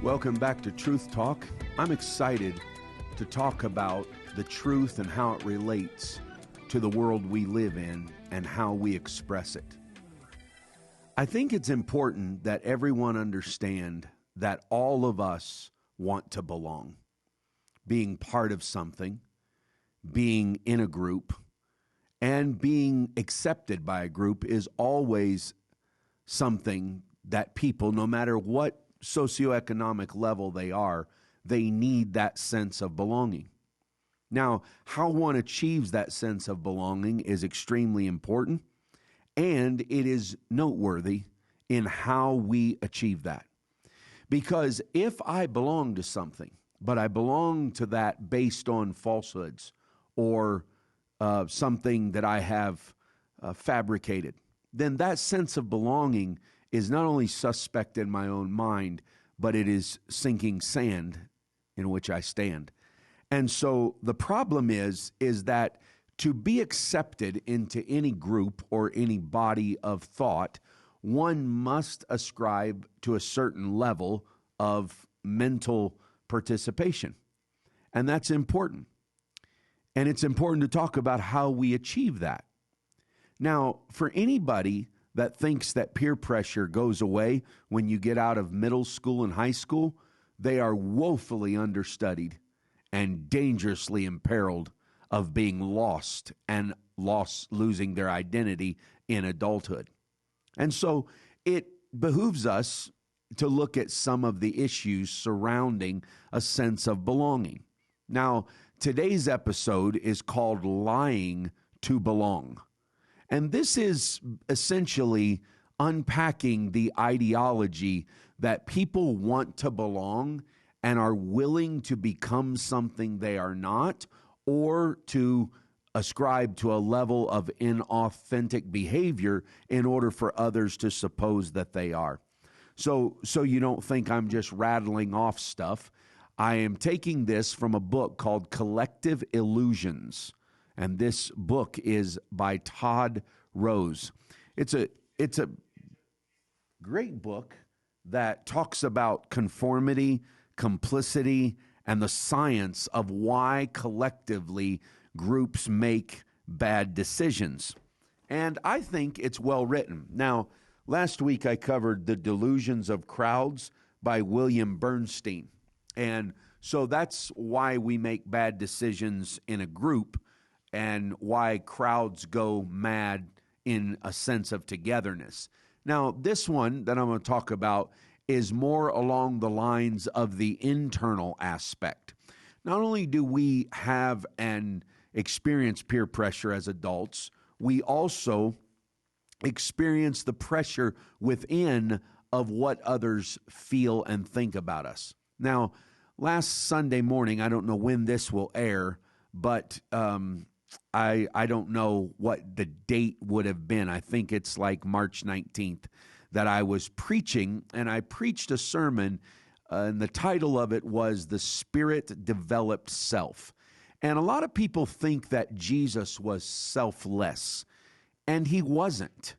Welcome back to Truth Talk. I'm excited to talk about the truth and how it relates to the world we live in and how we express it. I think it's important that everyone understand that all of us want to belong. Being part of something, being in a group, and being accepted by a group is always something that people, no matter what socioeconomic level they are, they need that sense of belonging. Now, how one achieves that sense of belonging is extremely important, and it is noteworthy in how we achieve that. Because if I belong to something, but I belong to that based on falsehoods or something that I have fabricated, then that sense of belonging is not only suspect in my own mind, but it is sinking sand in which I stand. And so the problem is that to be accepted into any group or any body of thought, one must ascribe to a certain level of mental participation. And that's important. And it's important to talk about how we achieve that. Now, for anybody that thinks that peer pressure goes away when you get out of middle school and high school, they are woefully understudied and dangerously imperiled of being lost and losing their identity in adulthood. And so it behooves us to look at some of the issues surrounding a sense of belonging. Now, today's episode is called Lying to Belong. And this is essentially unpacking the ideology that people want to belong and are willing to become something they are not, or to ascribe to a level of inauthentic behavior in order for others to suppose that they are. So you don't think I'm just rattling off stuff. I am taking this from a book called Collective Illusions. And this book is by Todd Rose. It's a great book that talks about conformity, complicity, and the science of why collectively groups make bad decisions. And I think it's well written. Now, last week I covered The Delusions of Crowds by William Bernstein. And so that's why we make bad decisions in a group, and why crowds go mad in a sense of togetherness. Now, this one that I'm going to talk about is more along the lines of the internal aspect. Not only do we have and experience peer pressure as adults, we also experience the pressure within of what others feel and think about us. Now, last Sunday morning, I don't know when this will air, but I don't know what the date would have been. I think it's like March 19th that I was preaching, and I preached a sermon, and the title of it was The Spirit-Developed Self. And a lot of people think that Jesus was selfless, and he wasn't.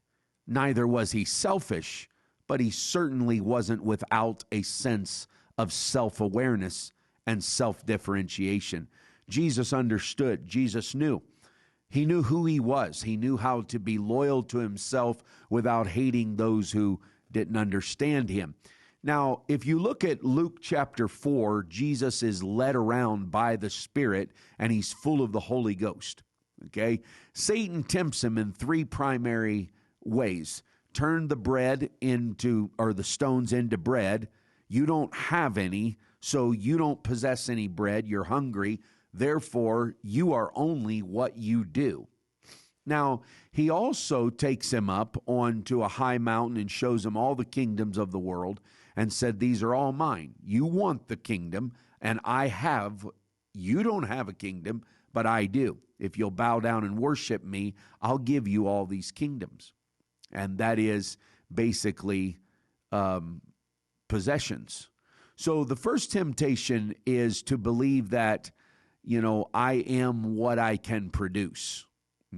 Neither was he selfish, but he certainly wasn't without a sense of self-awareness and self-differentiation. Jesus understood. Jesus knew. He knew who he was. He knew how to be loyal to himself without hating those who didn't understand him. Now, if you look at Luke chapter 4, Jesus is led around by the Spirit, and he's full of the Holy Ghost. Okay? Satan tempts him in three primary ways. Turn the bread into, or the stones into bread. You don't have any, so you don't possess any bread. You're hungry. Therefore, you are only what you do. Now, he also takes him up onto a high mountain and shows him all the kingdoms of the world and said, these are all mine. You want the kingdom, and you don't have a kingdom, but I do. If you'll bow down and worship me, I'll give you all these kingdoms. And that is basically possessions. So the first temptation is to believe that, I am what I can produce,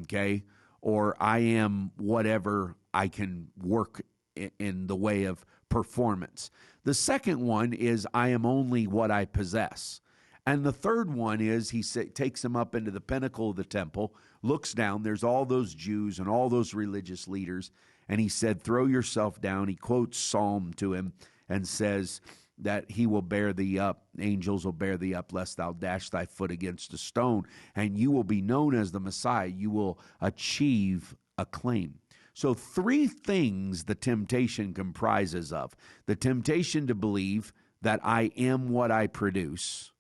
okay? Or I am whatever I can work in the way of performance. The second one is I am only what I possess. And the third one is takes him up into the pinnacle of the temple, looks down, there's all those Jews and all those religious leaders, and he said, throw yourself down. He quotes Psalm to him and says that he will bear thee up, angels will bear thee up, lest thou dash thy foot against a stone, and you will be known as the Messiah. You will achieve acclaim. So 3 things the temptation comprises of. The temptation to believe that I am what I produce.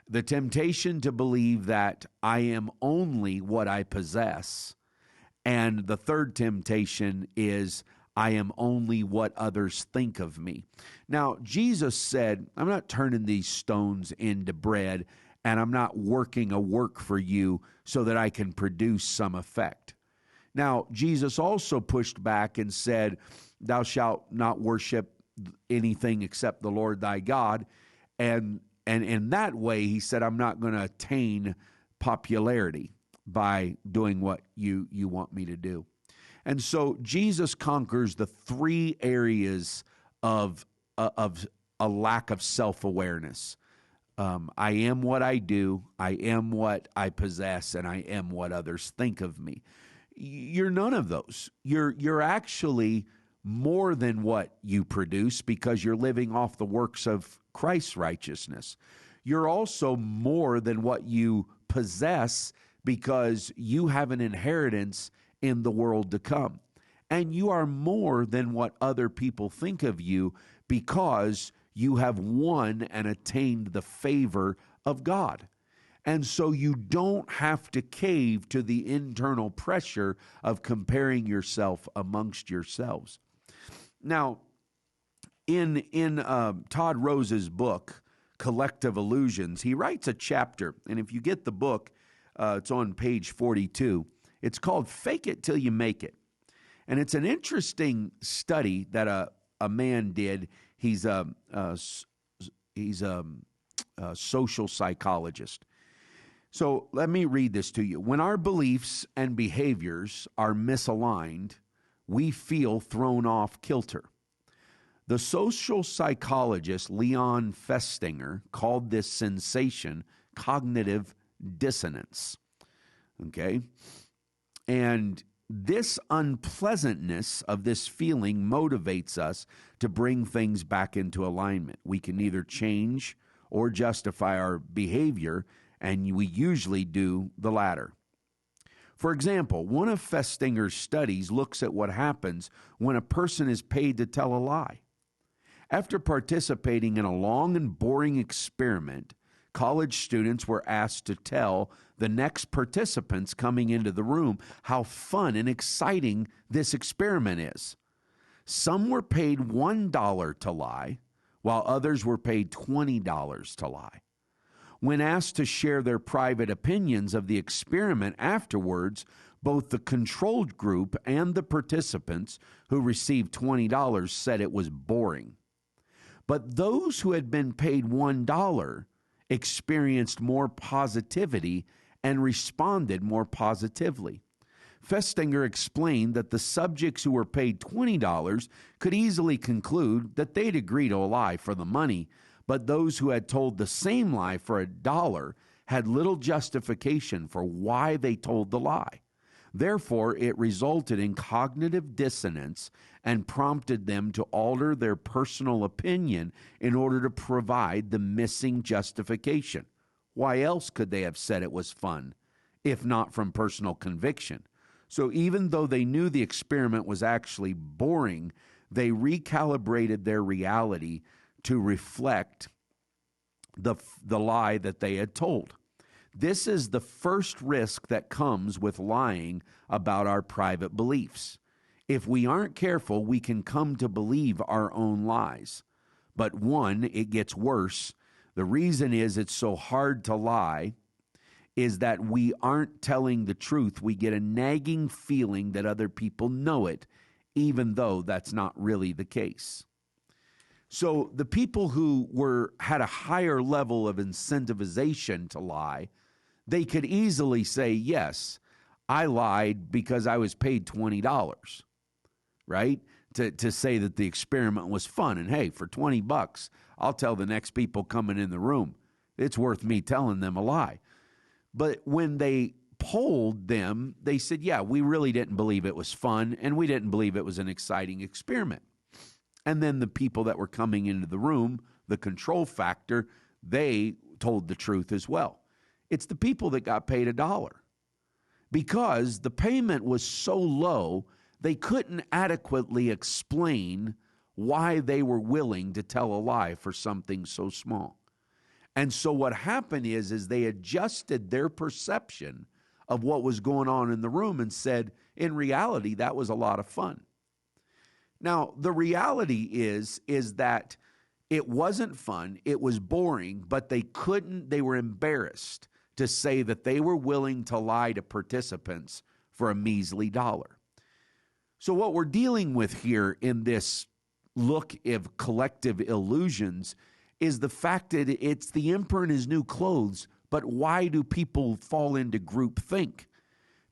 The temptation to believe that I am only what I possess. And the third temptation is I am only what others think of me. Now, Jesus said, I'm not turning these stones into bread, and I'm not working a work for you so that I can produce some effect. Now, Jesus also pushed back and said, thou shalt not worship anything except the Lord thy God. And in that way, he said, I'm not going to attain popularity by doing what you want me to do. And so Jesus conquers the 3 areas of a lack of self-awareness. I am what I do, I am what I possess, and I am what others think of me. You're none of those. You're actually more than what you produce because you're living off the works of Christ's righteousness. You're also more than what you possess because you have an inheritance in the world to come. And you are more than what other people think of you because you have won and attained the favor of God. And so you don't have to cave to the internal pressure of comparing yourself amongst yourselves. Now, in Todd Rose's book, Collective Illusions, he writes a chapter, and if you get the book, it's on page 42. It's called Fake It Till You Make It. And it's an interesting study that a man did. He's a social psychologist. So let me read this to you. When our beliefs and behaviors are misaligned, we feel thrown off kilter. The social psychologist Leon Festinger called this sensation cognitive dissonance. Okay? And this unpleasantness of this feeling motivates us to bring things back into alignment. We can either change or justify our behavior, and we usually do the latter. For example, one of Festinger's studies looks at what happens when a person is paid to tell a lie. After participating in a long and boring experiment, college students were asked to tell the next participants coming into the room how fun and exciting this experiment is. Some were paid $1 to lie, while others were paid $20 to lie. When asked to share their private opinions of the experiment afterwards, both the controlled group and the participants who received $20 said it was boring. But those who had been paid $1 experienced more positivity and responded more positively. Festinger explained that the subjects who were paid $20 could easily conclude that they'd agree to a lie for the money, but those who had told the same lie for $1 had little justification for why they told the lie. Therefore, it resulted in cognitive dissonance and prompted them to alter their personal opinion in order to provide the missing justification. Why else could they have said it was fun, if not from personal conviction? So even though they knew the experiment was actually boring, they recalibrated their reality to reflect the lie that they had told. This is the first risk that comes with lying about our private beliefs. If we aren't careful, we can come to believe our own lies. But one, it gets worse. The reason is it's so hard to lie is that we aren't telling the truth. We get a nagging feeling that other people know it, even though that's not really the case. So the people who had a higher level of incentivization to lie, they could easily say, yes, I lied because I was paid $20, right? To say that the experiment was fun. And hey, for $20, I'll tell the next people coming in the room, it's worth me telling them a lie. But when they polled them, they said, yeah, we really didn't believe it was fun, and we didn't believe it was an exciting experiment. And then the people that were coming into the room, the control factor, they told the truth as well. It's the people that got paid $1 because the payment was so low, they couldn't adequately explain why they were willing to tell a lie for something so small. And so what happened is they adjusted their perception of what was going on in the room and said, in reality, that was a lot of fun. Now, the reality is that it wasn't fun, it was boring, but they were embarrassed to say that they were willing to lie to participants for a measly $1. So what we're dealing with here in this look of collective illusions is the fact that it's the emperor in his new clothes, but why do people fall into groupthink?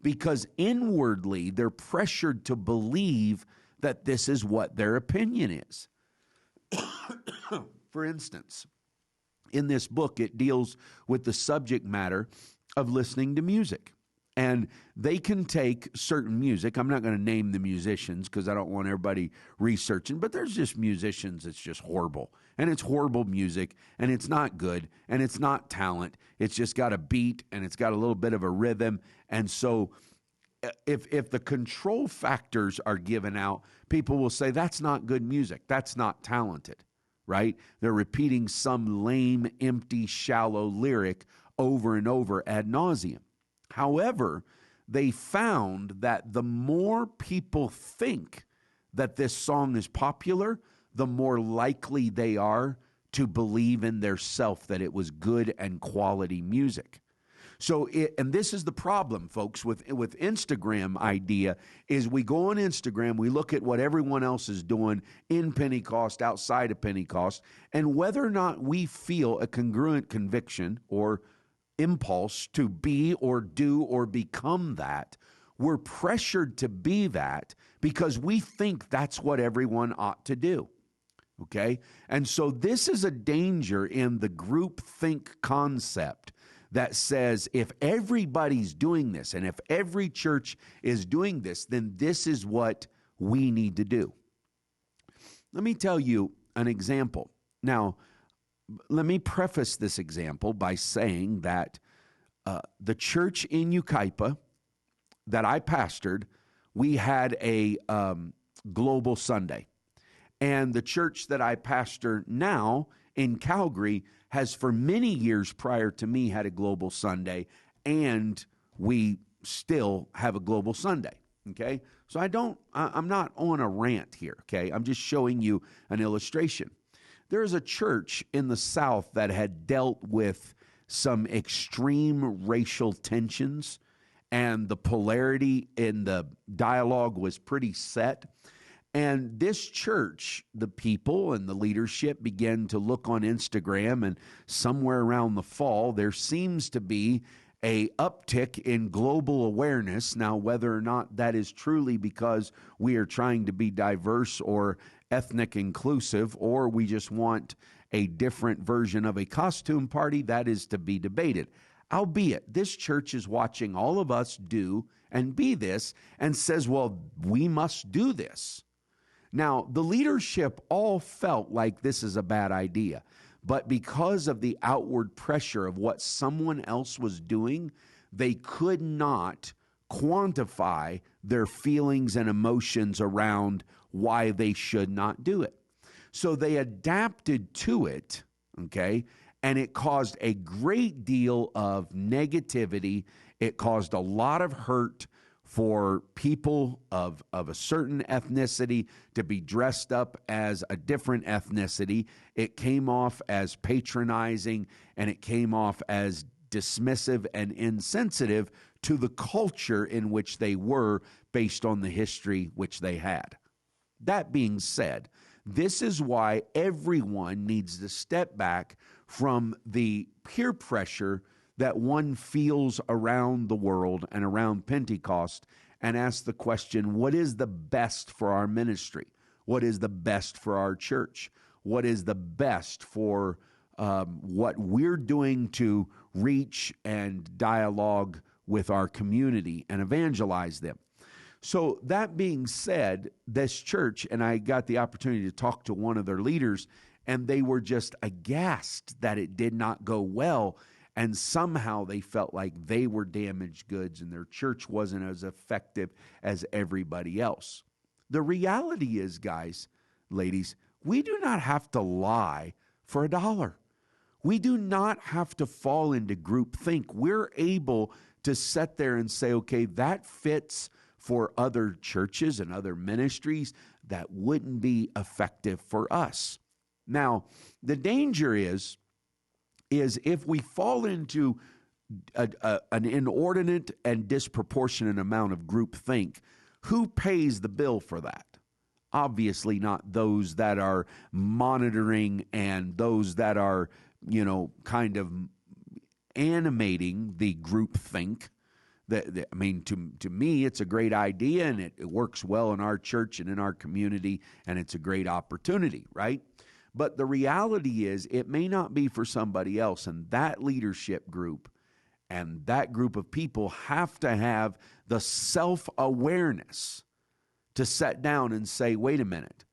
Because inwardly, they're pressured to believe that this is what their opinion is. For instance, in this book, it deals with the subject matter of listening to music. And they can take certain music. I'm not going to name the musicians because I don't want everybody researching, but there's just musicians that's just horrible. And it's horrible music, and it's not good, and it's not talent. It's just got a beat, and it's got a little bit of a rhythm. And so if the control factors are given out, people will say, that's not good music. That's not talented, right? They're repeating some lame, empty, shallow lyric over and over ad nauseum. However, they found that the more people think that this song is popular, the more likely they are to believe in their self that it was good and quality music. So, and this is the problem, folks, with Instagram idea, is we go on Instagram, we look at what everyone else is doing in Pentecost, outside of Pentecost, and whether or not we feel a congruent conviction or impulse to be or do or become that, we're pressured to be that because we think that's what everyone ought to do. Okay? And so this is a danger in the groupthink concept that says if everybody's doing this and if every church is doing this, then this is what we need to do. Let me tell you an example. Now, let me preface this example by saying that the church in Yucaipa that I pastored, we had a global Sunday. And the church that I pastor now in Calgary has for many years prior to me had a global Sunday, and we still have a global Sunday, okay? So I'm not on a rant here, okay? I'm just showing you an illustration. There's a church in the South that had dealt with some extreme racial tensions, and the polarity in the dialogue was pretty set. And this church, the people and the leadership began to look on Instagram, and somewhere around the fall, there seems to be a uptick in global awareness. Now, whether or not that is truly because we are trying to be diverse or ethnic inclusive, or we just want a different version of a costume party, that is to be debated. Albeit, this church is watching all of us do and be this and says, well, we must do this. Now, the leadership all felt like this is a bad idea, but because of the outward pressure of what someone else was doing, they could not quantify their feelings and emotions around why they should not do it. So they adapted to it, okay, and it caused a great deal of negativity. It caused a lot of hurt for people of a certain ethnicity to be dressed up as a different ethnicity. It came off as patronizing, and it came off as dismissive and insensitive to the culture in which they were based on the history which they had. That being said, This is why everyone needs to step back from the peer pressure that one feels around the world and around Pentecost and ask the question, what is the best for our ministry? What is the best for our church? What is the best for what we're doing to reach and dialogue with our community and evangelize them? So that being said, this church, and I got the opportunity to talk to one of their leaders, and they were just aghast that it did not go well. And somehow they felt like they were damaged goods and their church wasn't as effective as everybody else. The reality is, guys, ladies, we do not have to lie for $1. We do not have to fall into groupthink. We're able to sit there and say, okay, that fits for other churches and other ministries that wouldn't be effective for us. Now, the danger is if we fall into an inordinate and disproportionate amount of groupthink, who pays the bill for that? Obviously not those that are monitoring and those that are, kind of animating the groupthink. To me, it's a great idea, and it works well in our church and in our community, and it's a great opportunity, right? But the reality is it may not be for somebody else, and that leadership group and that group of people have to have the self-awareness to sit down and say, wait a minute,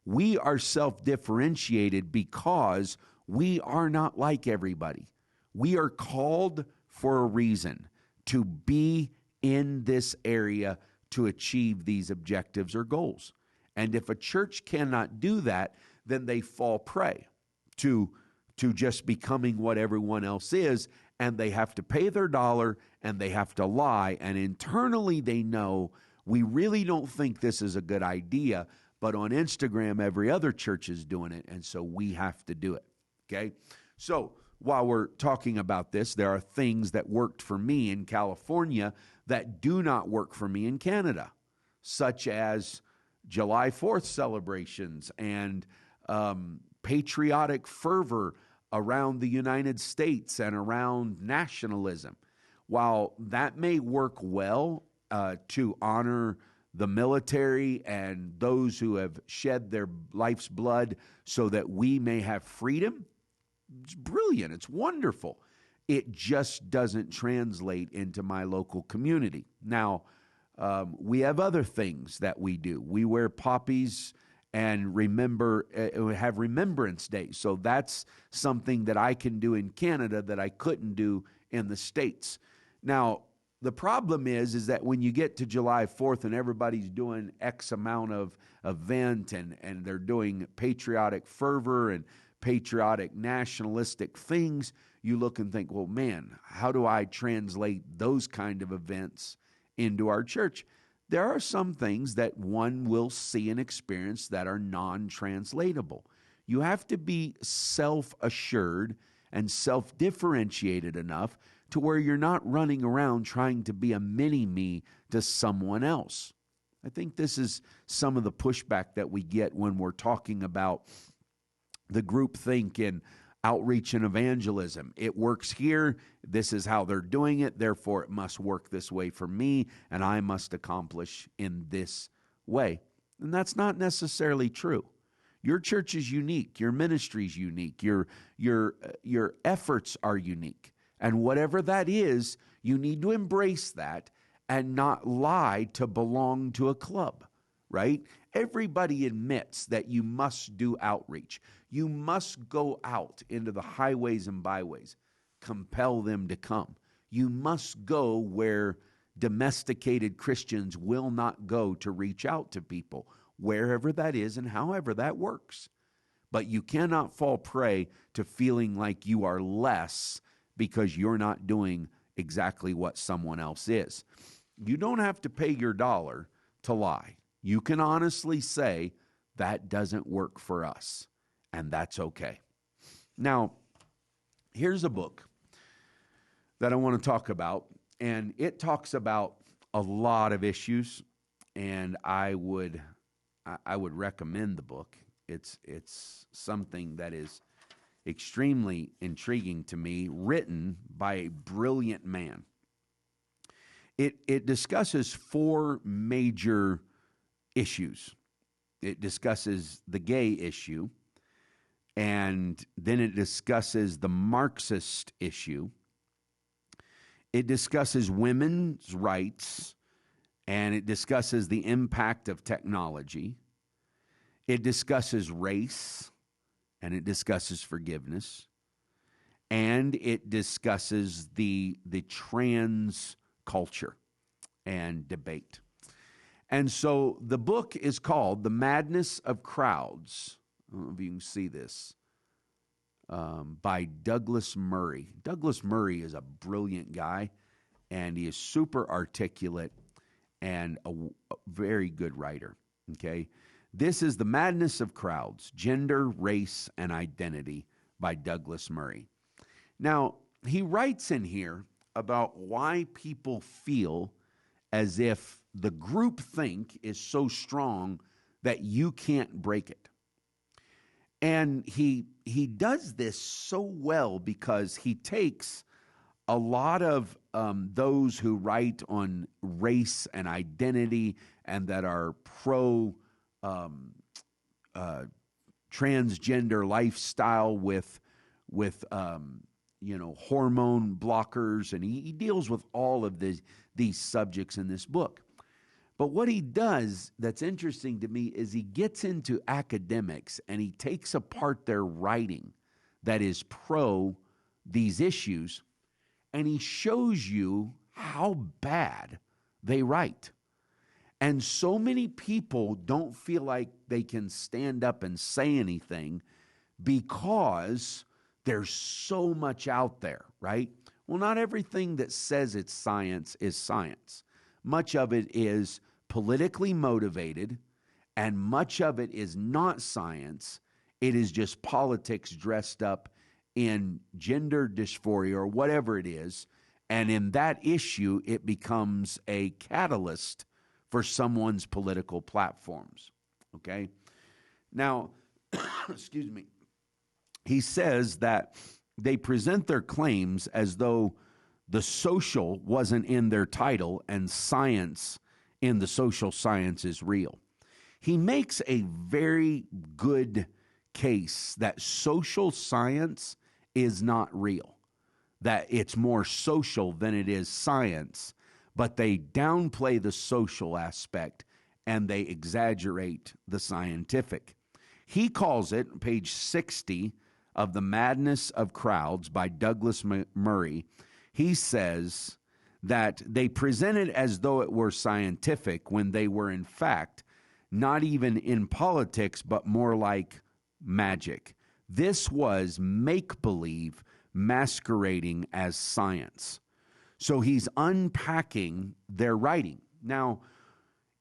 we are self-differentiated because we are not like everybody. We are called for a reason to be in this area to achieve these objectives or goals. And if a church cannot do that, then they fall prey to just becoming what everyone else is, and they have to pay their dollar and they have to lie. And internally they know, we really don't think this is a good idea, but on Instagram, every other church is doing it, and so we have to do it, okay? So while we're talking about this, there are things that worked for me in California that do not work for me in Canada, such as July 4th celebrations and patriotic fervor around the United States and around nationalism. While that may work well to honor the military and those who have shed their life's blood so that we may have freedom, it's brilliant. It's wonderful. It just doesn't translate into my local community. Now, we have other things that we do. We wear poppies and have Remembrance Day. So that's something that I can do in Canada that I couldn't do in the States. Now, the problem is that when you get to July 4th and everybody's doing X amount of event and they're doing patriotic fervor and patriotic nationalistic things, you look and think, well, man, how do I translate those kind of events into our church? There are some things that one will see and experience that are non-translatable. You have to be self-assured and self-differentiated enough to where you're not running around trying to be a mini-me to someone else. I think this is some of the pushback that we get when we're talking about the groupthink in outreach and evangelism. It works here. This is how they're doing it. Therefore, it must work this way for me, and I must accomplish in this way. And that's not necessarily true. Your church is unique. Your ministry is unique. Your efforts are unique. And whatever that is, you need to embrace that and not lie to belong to a club, right? Everybody admits that you must do outreach. You must go out into the highways and byways, compel them to come. You must go where domesticated Christians will not go to reach out to people, wherever that is and however that works. But you cannot fall prey to feeling like you are less because you're not doing exactly what someone else is. You don't have to pay your dollar to lie. You can honestly say, that doesn't work for us, and that's okay. Now, here's a book that I want to talk about, and it talks about a lot of issues, and I would recommend the book. It's something that is extremely intriguing to me, written by a brilliant man. It discusses four major issues. It discusses the gay issue, and then it discusses the Marxist issue. It discusses women's rights, and it discusses the impact of technology. It discusses race, and it discusses forgiveness. And it discusses the trans culture and debate. And so the book is called The Madness of Crowds. I don't know if you can see this. By Douglas Murray. Douglas Murray is a brilliant guy, and he is super articulate and a very good writer. Okay? This is The Madness of Crowds, Gender, Race, and Identity by Douglas Murray. Now, he writes in here about why people feel as if the groupthink is so strong that you can't break it. And he does this so well because he takes a lot of those who write on race and identity and that are pro transgender lifestyle with hormone blockers, and he deals with all of these subjects in this book. But what he does that's interesting to me is he gets into academics and he takes apart their writing that is pro these issues, and he shows you how bad they write. And so many people don't feel like they can stand up and say anything because there's so much out there, right? Well, not everything that says it's science is science. Much of it is politically motivated, and much of it is not science. It is just politics dressed up in gender dysphoria or whatever it is. And in that issue, it becomes a catalyst for someone's political platforms. Okay? Now, excuse me. He says that they present their claims as though the social wasn't in their title and science in the social science is real. He makes a very good case that social science is not real, that it's more social than it is science, but they downplay the social aspect and they exaggerate the scientific. He calls it, page 60 of The Madness of Crowds by Douglas Murray, he says that they present it as though it were scientific when they were in fact not even in politics, but more like magic. This was make-believe masquerading as science. So he's unpacking their writing. Now,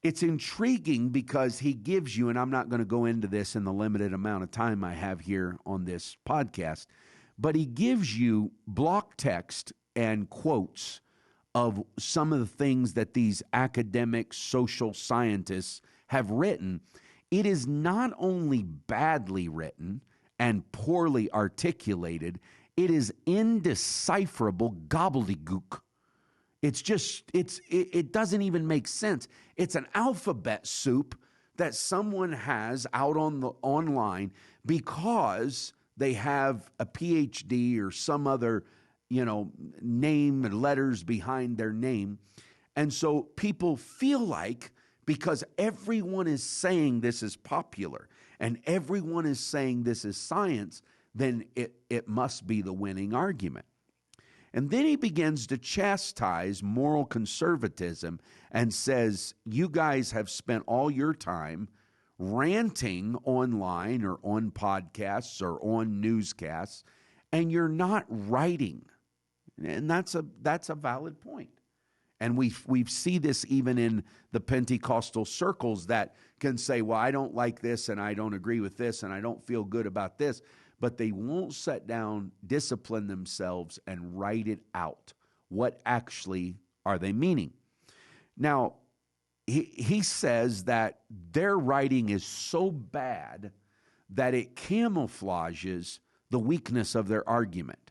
it's intriguing because he gives you, and I'm not going to go into this in the limited amount of time I have here on this podcast, but he gives you block text and quotes of some of the things that these academic social scientists have written. It is not only badly written and poorly articulated, it is indecipherable gobbledygook. It's just, it doesn't even make sense. It's an alphabet soup that someone has out on the online because they have a PhD or some other, name and letters behind their name. And so people feel like because everyone is saying this is popular and everyone is saying this is science, then it must be the winning argument. And then he begins to chastise moral conservatism and says, you guys have spent all your time ranting online or on podcasts or on newscasts, and you're not writing. And that's a valid point. And we see this even in the Pentecostal circles that can say, well, I don't like this and I don't agree with this and I don't feel good about this. But they won't sit down, discipline themselves, and write it out. What actually are they meaning? Now, he says that their writing is so bad that it camouflages the weakness of their argument.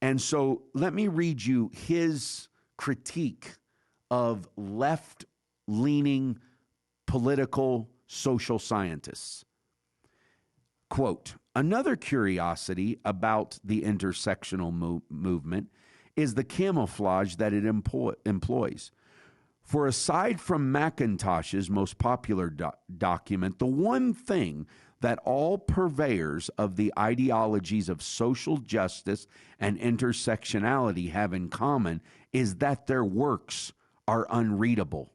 And so let me read you his critique of left-leaning political social scientists. Quote, another curiosity about the intersectional movement is the camouflage that it employs. For aside from McIntosh's most popular document, the one thing that all purveyors of the ideologies of social justice and intersectionality have in common is that their works are unreadable.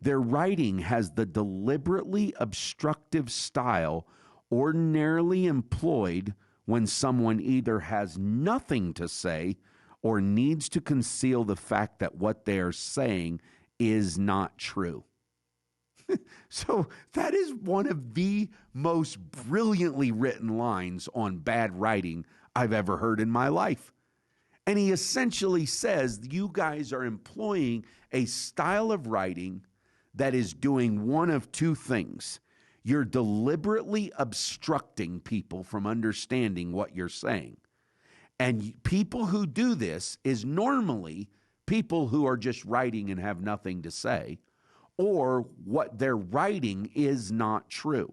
Their writing has the deliberately obstructive style ordinarily employed when someone either has nothing to say or needs to conceal the fact that what they are saying is not true. So that is one of the most brilliantly written lines on bad writing I've ever heard in my life. And he essentially says, you guys are employing a style of writing that is doing one of two things. You're deliberately obstructing people from understanding what you're saying. And people who do this is normally people who are just writing and have nothing to say, or what they're writing is not true.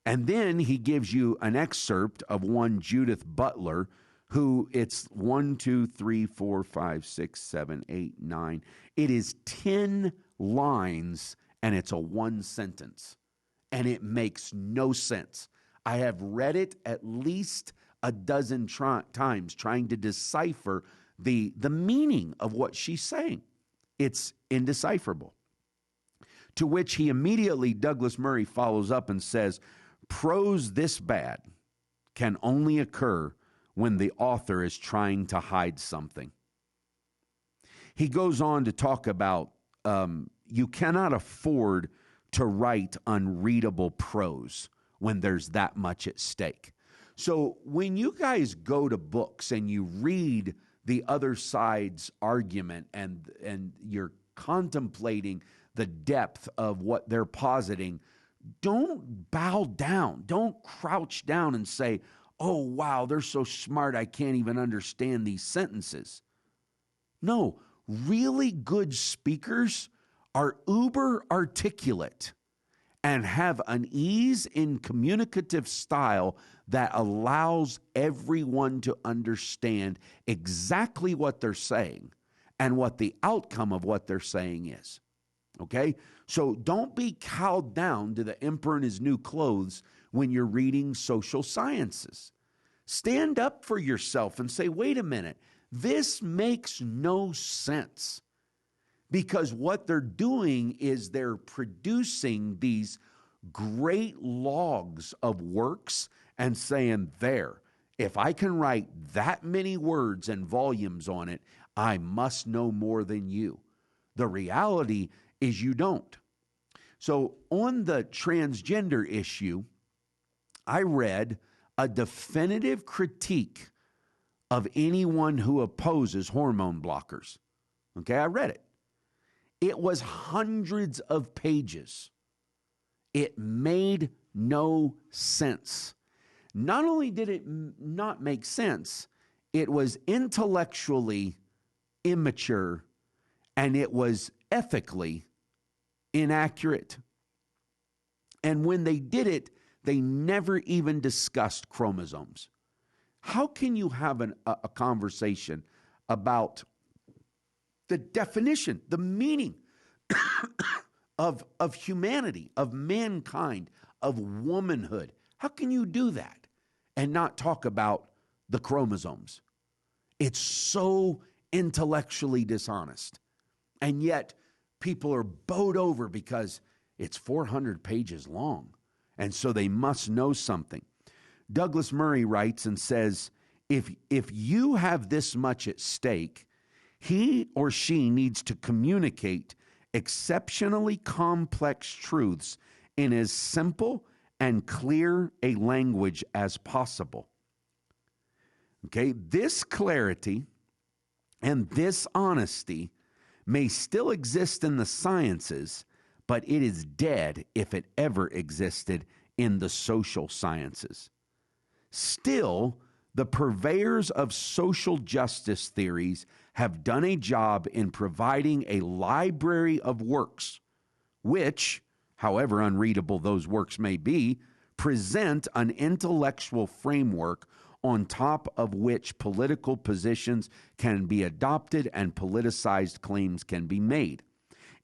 And then he gives you an excerpt of one Judith Butler, who it's 1, 2, 3, 4, 5, 6, 7, 8, 9. It is 10 lines and it's a one sentence. And it makes no sense. I have read it at least a dozen times trying to decipher the meaning of what she's saying. It's indecipherable. To which he immediately, Douglas Murray, follows up and says, prose this bad can only occur when the author is trying to hide something. He goes on to talk about you cannot afford to write unreadable prose when there's that much at stake. So when you guys go to books and you read the other side's argument and you're contemplating the depth of what they're positing, don't bow down. Don't crouch down and say, oh, wow, they're so smart, I can't even understand these sentences. No, really good speakers are uber articulate and have an ease in communicative style that allows everyone to understand exactly what they're saying and what the outcome of what they're saying is. Okay? So don't be cowed down to the emperor in his new clothes when you're reading social sciences. Stand up for yourself and say, wait a minute, this makes no sense. Because what they're doing is they're producing these great logs of works and saying, there, if I can write that many words and volumes on it, I must know more than you. The reality is you don't. So on the transgender issue, I read a definitive critique of anyone who opposes hormone blockers. Okay, I read it. It was hundreds of pages. It made no sense. Not only did it not make sense, it was intellectually immature and it was ethically inaccurate. And when they did it, they never even discussed chromosomes. How can you have a conversation about the definition, the meaning of humanity, of mankind, of womanhood? How can you do that and not talk about the chromosomes? It's so intellectually dishonest. And yet people are bowed over because it's 400 pages long. And so they must know something. Douglas Murray writes and says, if you have this much at stake, he or she needs to communicate exceptionally complex truths in as simple and clear a language as possible. Okay, this clarity and this honesty may still exist in the sciences, but it is dead if it ever existed in the social sciences. Still, the purveyors of social justice theories have done a job in providing a library of works, which, however unreadable those works may be, present an intellectual framework on top of which political positions can be adopted and politicized claims can be made.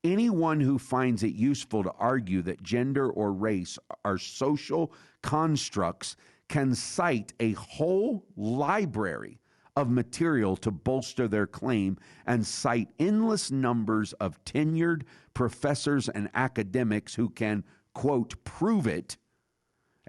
Anyone who finds it useful to argue that gender or race are social constructs can cite a whole library of material to bolster their claim and cite endless numbers of tenured professors and academics who can, quote, prove it.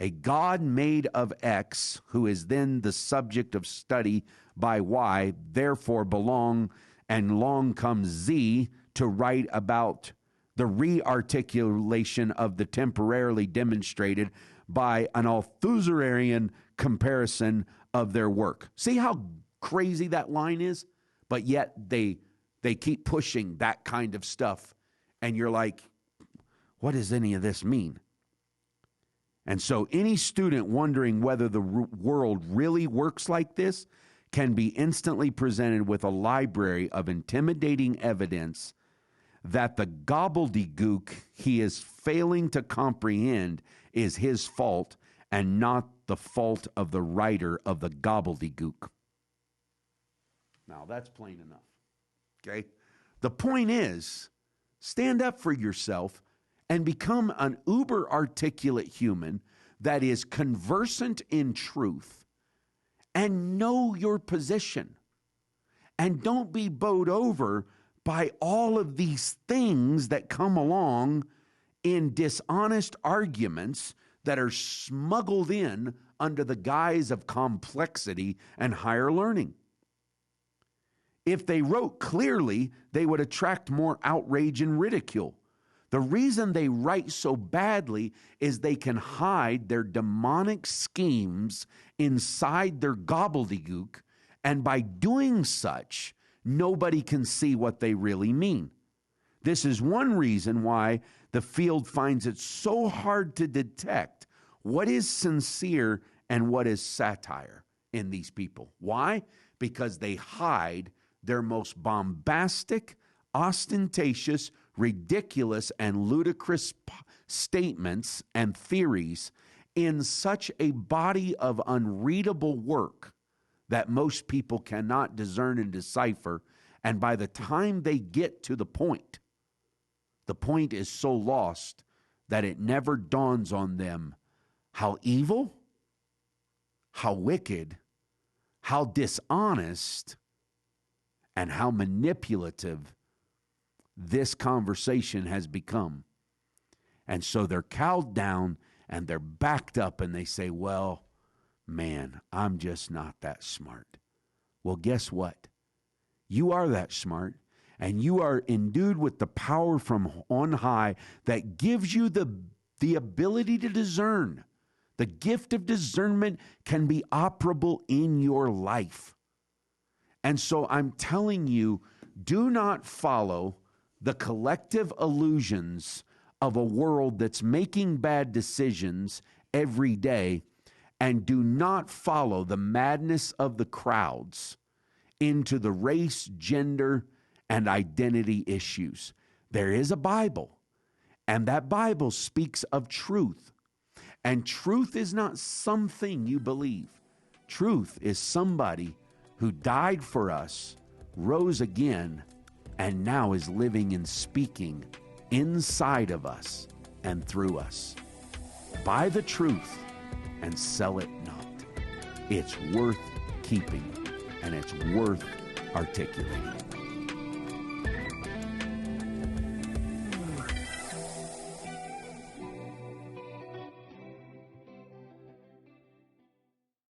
A God made of X, who is then the subject of study by Y, therefore belong, and long comes Z to write about the re-articulation of the temporarily demonstrated by an Althusserian comparison of their work. See how crazy that line is? But yet they keep pushing that kind of stuff. And you're like, what does any of this mean? And so any student wondering whether the world really works like this can be instantly presented with a library of intimidating evidence that the gobbledygook he is failing to comprehend is his fault and not the fault of the writer of the gobbledygook. Now, that's plain enough, okay? The point is, stand up for yourself and become an uber-articulate human that is conversant in truth and know your position. And don't be bowed over by all of these things that come along in dishonest arguments that are smuggled in under the guise of complexity and higher learning. If they wrote clearly, they would attract more outrage and ridicule. The reason they write so badly is they can hide their demonic schemes inside their gobbledygook, and by doing such, nobody can see what they really mean. This is one reason why the field finds it so hard to detect what is sincere and what is satire in these people. Why? Because they hide their most bombastic, ostentatious, ridiculous, and ludicrous statements and theories in such a body of unreadable work that most people cannot discern and decipher. And by the time they get to the point is so lost that it never dawns on them how evil, how wicked, how dishonest, and how manipulative this conversation has become. And so they're cowed down and they're backed up and they say, well, man, I'm just not that smart. Well, guess what? You are that smart, and you are endued with the power from on high that gives you the ability to discern. The gift of discernment can be operable in your life. And so I'm telling you, do not follow the collective illusions of a world that's making bad decisions every day, and do not follow the madness of the crowds into the race, gender, and identity issues. There is a Bible, and that Bible speaks of truth. And truth is not something you believe. Truth is somebody who died for us, rose again, and now is living and speaking inside of us and through us. Buy the truth and sell it not. It's worth keeping, and it's worth articulating.